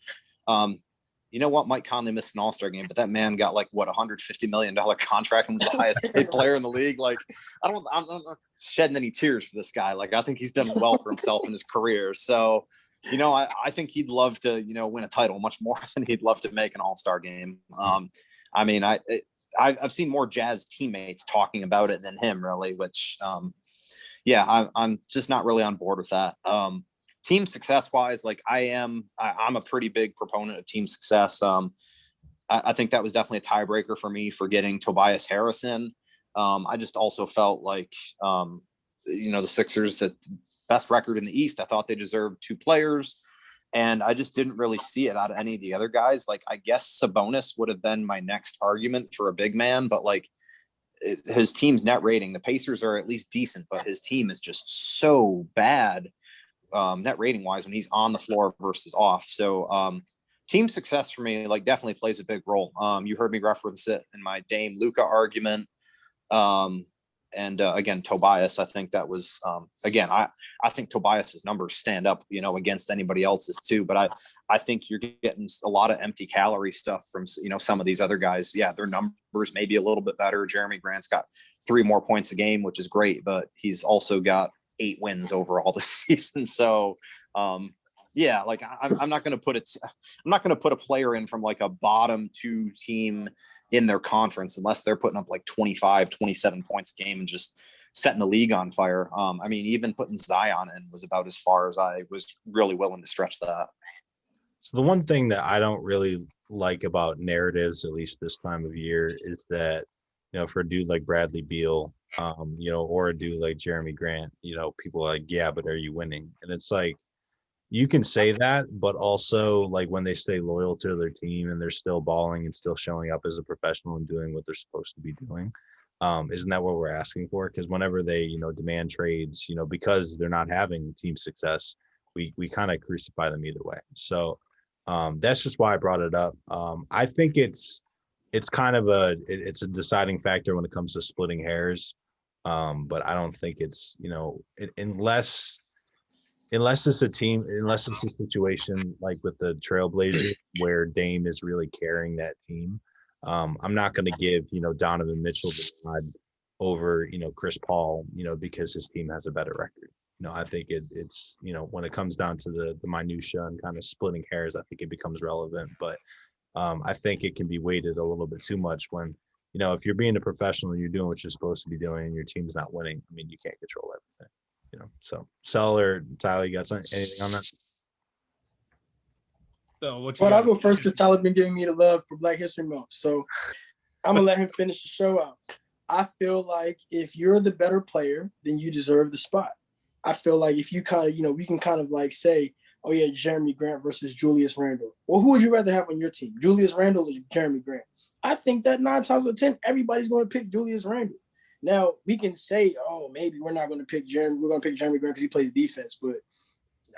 You know what? Mike Conley missed an All-Star game, but that man got like $150 million contract and was the highest paid player in the league. Like, I'm not shedding any tears for this guy. Like, I think he's done well for himself in his career. So, I think he'd love to, win a title much more than he'd love to make an All-Star game. I mean, I've seen more Jazz teammates talking about it than him, really, which, I'm just not really on board with that. Team success wise, like I'm a pretty big proponent of team success. I think that was definitely a tiebreaker for me for getting Tobias Harris in. I just also felt like, the Sixers, the best record in the East, I thought they deserved two players. And I just didn't really see it out of any of the other guys. Like, I guess Sabonis would have been my next argument for a big man, but like his team's net rating, the Pacers are at least decent, but his team is just so bad net rating wise when he's on the floor versus off. So team success for me, like, definitely plays a big role. You heard me reference it in my Dame Luka argument. And again, Tobias, I think that was, again, I think Tobias's numbers stand up, against anybody else's too. But I think you're getting a lot of empty calorie stuff from, some of these other guys. Yeah, their numbers may be a little bit better. Jeremy Grant's got 3 more points a game, which is great, but he's also got 8 wins overall this season. So, like I'm not going to put a player in from like a bottom 2 team in their conference unless they're putting up like 25, 27 points a game and just setting the league on fire. I mean, even putting Zion in was about as far as I was really willing to stretch that. So the one thing that I don't really like about narratives, at least this time of year, is that, for a dude like Bradley Beal, or a dude like Jeremy Grant, people are like, yeah, but are you winning? And it's like, you can say that, but also like when they stay loyal to their team and they're still balling and still showing up as a professional and doing what they're supposed to be doing. Isn't that what we're asking for? Because whenever they, demand trades, because they're not having team success, we kind of crucify them either way. So that's just why I brought it up. I think it's kind of it's a deciding factor when it comes to splitting hairs. But I don't think it's, unless it's a situation like with the Trailblazers where Dame is really carrying that team. I'm not going to give, Donovan Mitchell the nod over, Chris Paul, because his team has a better record. I think it's, when it comes down to the minutia and kind of splitting hairs, I think it becomes relevant. But I think it can be weighted a little bit too much when, if you're being a professional and you're doing what you're supposed to be doing and your team's not winning, I mean, you can't control everything. So Sel or Tyler, you got anything on that? So I'll go first because Tyler been giving me the love for Black History Month. So I'm gonna let him finish the show out. I feel like if you're the better player, then you deserve the spot. I feel like if you kind of, we can kind of like say, oh yeah, Jeremy Grant versus Julius Randle. Well, who would you rather have on your team, Julius Randle or Jeremy Grant? I think that 9 times out of 10, everybody's going to pick Julius Randle. Now, we can say, oh, maybe we're not going to pick Jeremy. We're going to pick Jeremy Grant because he plays defense. But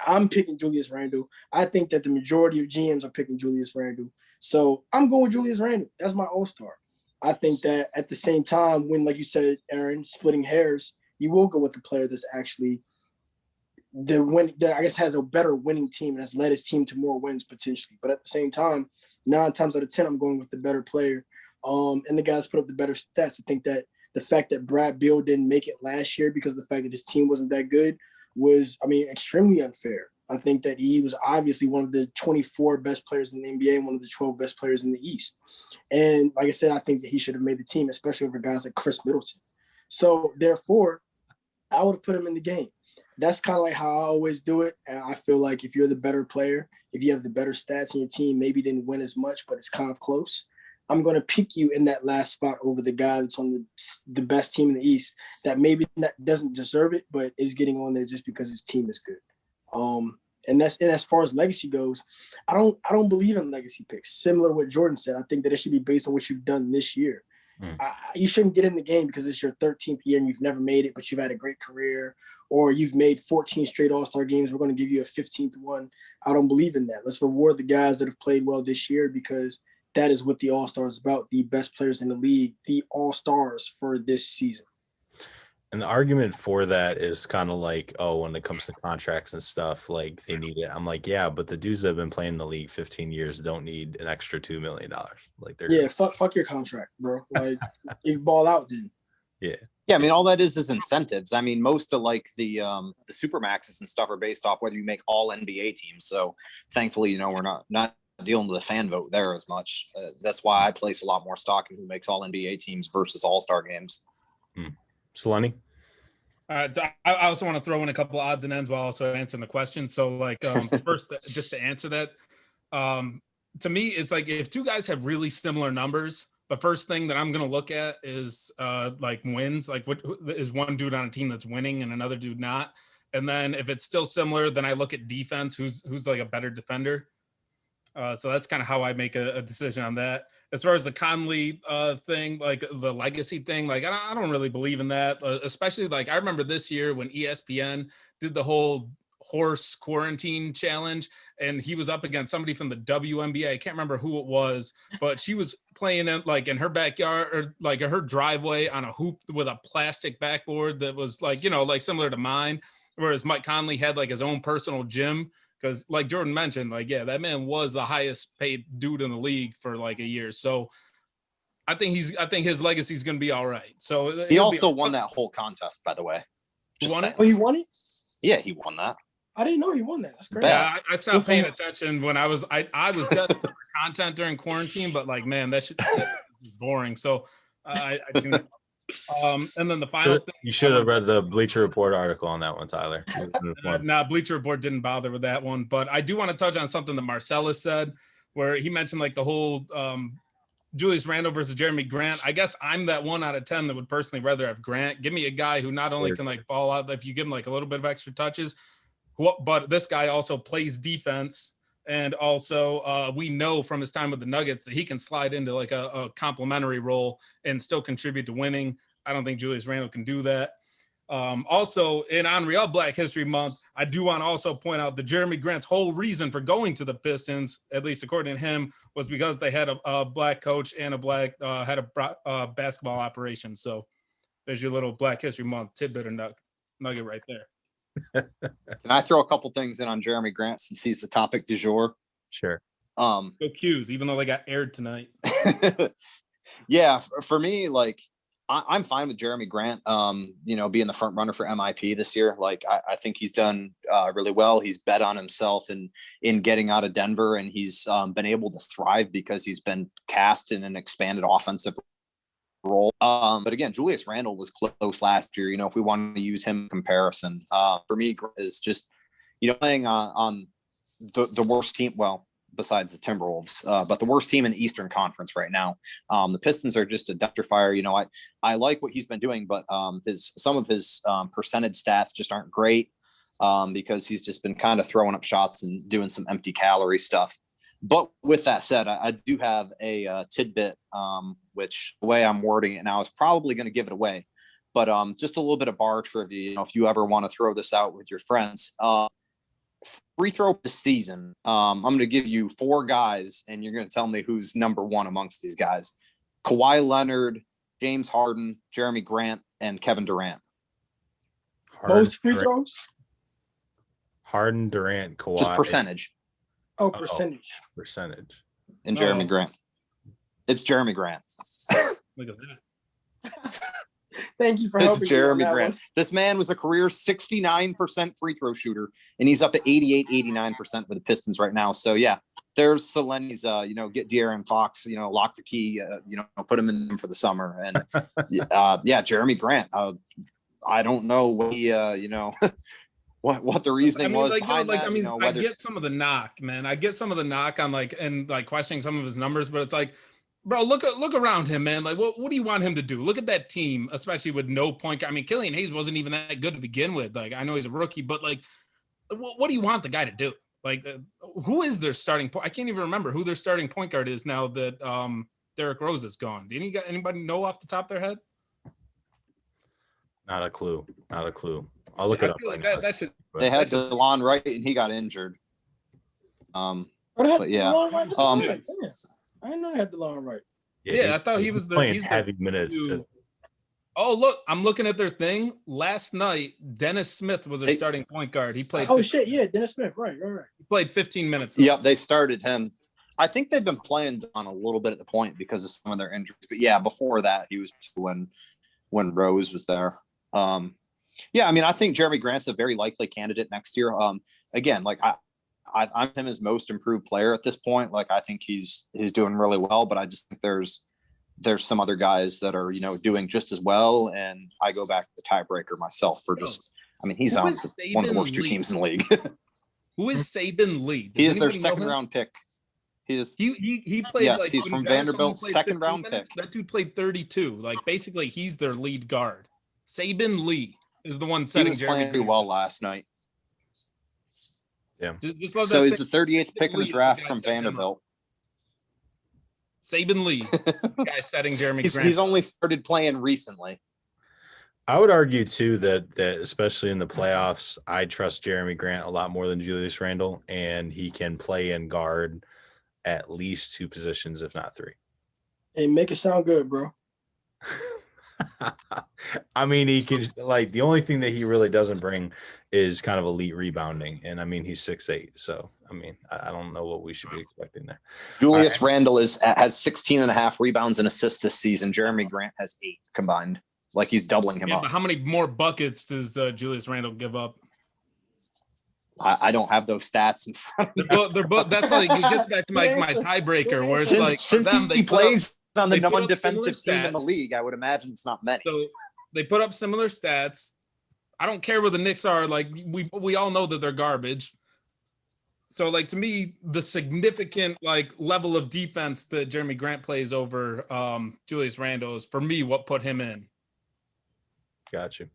I'm picking Julius Randle. I think that the majority of GMs are picking Julius Randle. So I'm going with Julius Randle. That's my all-star. I think that at the same time, when, like you said, Aaron, splitting hairs, you will go with the player that's actually that I guess has a better winning team and has led his team to more wins potentially. But at the same time, 9 times out of 10, I'm going with the better player. And the guys put up the better stats. I think that the fact that Brad Beal didn't make it last year because of the fact that his team wasn't that good was, extremely unfair. I think that he was obviously one of the 24 best players in the NBA and one of the 12 best players in the East. And like I said, I think that he should have made the team, especially over guys like Chris Middleton. So therefore, I would have put him in the game. That's kind of like how I always do it. And I feel like if you're the better player, if you have the better stats in your team, maybe didn't win as much, but it's kind of close, I'm going to pick you in that last spot over the guy that's on the best team in the East that maybe doesn't deserve it, but is getting on there just because his team is good. And as far as legacy goes, I don't believe in legacy picks. Similar to what Jordan said, I think that it should be based on what you've done this year. You shouldn't get in the game because it's your 13th year and you've never made it, but you've had a great career, or you've made 14 straight All-Star games. We're going to give you a 15th one. I don't believe in that. Let's reward the guys that have played well this year because that is what the All-Star is about, the best players in the league, the All-Stars for this season. And the argument for that is kind of like, oh, when it comes to contracts and stuff, like they need it. I'm like, yeah, but the dudes that have been playing the league 15 years don't need an extra $2 million. Like they're fuck your contract, bro. Like if you ball out, then yeah. Yeah, I mean, all that is incentives. I mean, most of like the supermaxes and stuff are based off whether you make all NBA teams. So thankfully, we're not dealing with a fan vote there as much. That's why I place a lot more stock in who makes all NBA teams versus all-star games. Selene? I also want to throw in a couple of odds and ends while also answering the question. So, like, first, just to answer that, to me, it's like if two guys have really similar numbers, the first thing that I'm going to look at is like wins. Like, what is one dude on a team that's winning and another dude not? And then if it's still similar, then I look at defense. Who's like a better defender? So that's kind of how I make a decision on that. As far as the Conley thing, like the legacy thing, like I don't really believe in that, especially like I remember this year when ESPN did the whole horse quarantine challenge and he was up against somebody from the WNBA. I can't remember who it was, but she was playing it like in her backyard or like in her driveway on a hoop with a plastic backboard that was like, like similar to mine. Whereas Mike Conley had like his own personal gym. Because like Jordan mentioned, like, yeah, that man was the highest paid dude in the league for like a year. So I think his legacy is going to be all right. So he also won that whole contest, by the way. Won it? Oh, he won it? Yeah, he won that. I didn't know he won that. That's great. Yeah, I stopped paying attention when I was desperate for content during quarantine, but like, man, that shit was boring. So I do know. And then the final thing, you should have read the Bleacher Report article on that one, Tyler. Bleacher Report didn't bother with that one, but I do want to touch on something that Marcellus said, where he mentioned like the whole Julius Randle versus Jeremy Grant. I guess I'm that 1 out of 10 that would personally rather have Grant. Give me a guy who not only can like ball out, if you give him like a little bit of extra touches, but this guy also plays defense. And also, we know from his time with the Nuggets that he can slide into like a complementary role and still contribute to winning. I don't think Julius Randle can do that. Also, in Unreal Black History Month, I do want to also point out that Jeremy Grant's whole reason for going to the Pistons, at least according to him, was because they had a black coach and a black had a basketball operation. So there's your little Black History Month tidbit or nugget right there. Can I throw a couple things in on Jeremy Grant since he's the topic du jour? Sure. Go Qs, even though they got aired tonight. Yeah, for me, like I'm fine with Jeremy Grant, being the front runner for MIP this year. Like I think he's done really well. He's bet on himself in getting out of Denver, and he's been able to thrive because he's been cast in an expanded offensive role. But again, Julius Randle was close last year. If we want to use him in comparison, for me is just, playing on the worst team. Well, besides the Timberwolves, but the worst team in the Eastern Conference right now. The Pistons are just a dumpster fire. I like what he's been doing, but some of his percentage stats just aren't great because he's just been kind of throwing up shots and doing some empty calorie stuff. But with that said, I do have a tidbit, which the way I'm wording it now is probably going to give it away. But just a little bit of bar trivia, if you ever want to throw this out with your friends. Free throw this season. I'm going to give you 4 guys, and you're going to tell me who's number 1 amongst these guys. Kawhi Leonard, James Harden, Jeremy Grant, and Kevin Durant. Most free throws? Harden, Durant, Kawhi. Just percentage. Oh, percentage. Percentage. And Jeremy Grant. It's Jeremy Grant. Look at that. Thank you for helping. It's Jeremy Grant. This man was a career 69% free throw shooter, and he's up at 89% with the Pistons right now. So yeah, there's Selene's, get De'Aaron Fox, lock the key, put him in for the summer. And yeah, Jeremy Grant. I don't know what he, what the reasoning was behind that. I get some of the knock, man. I get some of the knock on questioning some of his numbers, but it's like, bro, look around him, man. Like, what do you want him to do? Look at that team, especially with no point. I mean, Killian Hayes wasn't even that good to begin with. Like, I know he's a rookie, but like, what do you want the guy to do? Like, who is their starting point? I can't even remember who their starting point guard is now that Derrick Rose is gone. Do anybody know off the top of their head? Not a clue. I'll look it up. Like they had DeLon Wright, and he got injured. But yeah. I didn't know they had DeLon Wright. Yeah, I thought he was playing heavy minutes. Oh, look, I'm looking at their thing. Last night, Dennis Smith was their starting point guard. He played. Oh shit, yeah, Dennis Smith, right. He played 15 minutes. Yep, they started him. I think they've been playing on a little bit at the point because of some of their injuries. But yeah, before that, he was when Rose was there. Yeah, I mean, I think Jeremy Grant's a very likely candidate next year. Again, like I'm him as most improved player at this point. Like I think he's doing really well, but I just think there's some other guys that are, doing just as well. And I go back to the tiebreaker myself for just, I mean, he's on one of the worst two teams in the league. Who is Saban Lee? He is their second round pick. He played. Yes, he's from Vanderbilt, second round pick. That dude played 32. Like basically, he's their lead guard. Saban Lee is the one setting. He was playing pretty well last night. Yeah. Just so he's the 38th pick in the draft from Vanderbilt. Saban Lee, guy setting Jeremy Grant. He's only started playing recently. I would argue too that especially in the playoffs, I trust Jeremy Grant a lot more than Julius Randle, and he can play and guard at least two positions, if not three. Hey, make it sound good, bro. I mean, he can, like, the only thing that he really doesn't bring is kind of elite rebounding. And I mean, he's 6'8". So, I mean, I don't know what we should be expecting there. Julius Randle has 16 and a half rebounds and assists this season. Jeremy Grant has 8 combined. Like he's doubling him up. But how many more buckets does Julius Randle give up? I don't have those stats in front of me. They're both. That's like it gets back to my tiebreaker where it's since he plays on the number one defensive team in the league, I would imagine it's not many. So they put up similar stats. I don't care where the Knicks are. Like we all know that they're garbage. So like to me, the significant like level of defense that Jeremy Grant plays over Julius Randle is for me what put him in. Got you.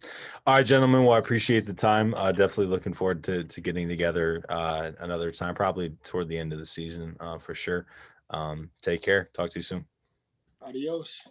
All right, gentlemen. Well, I appreciate the time. Definitely looking forward to getting together another time, probably toward the end of the season for sure. Take care. Talk to you soon. Adios.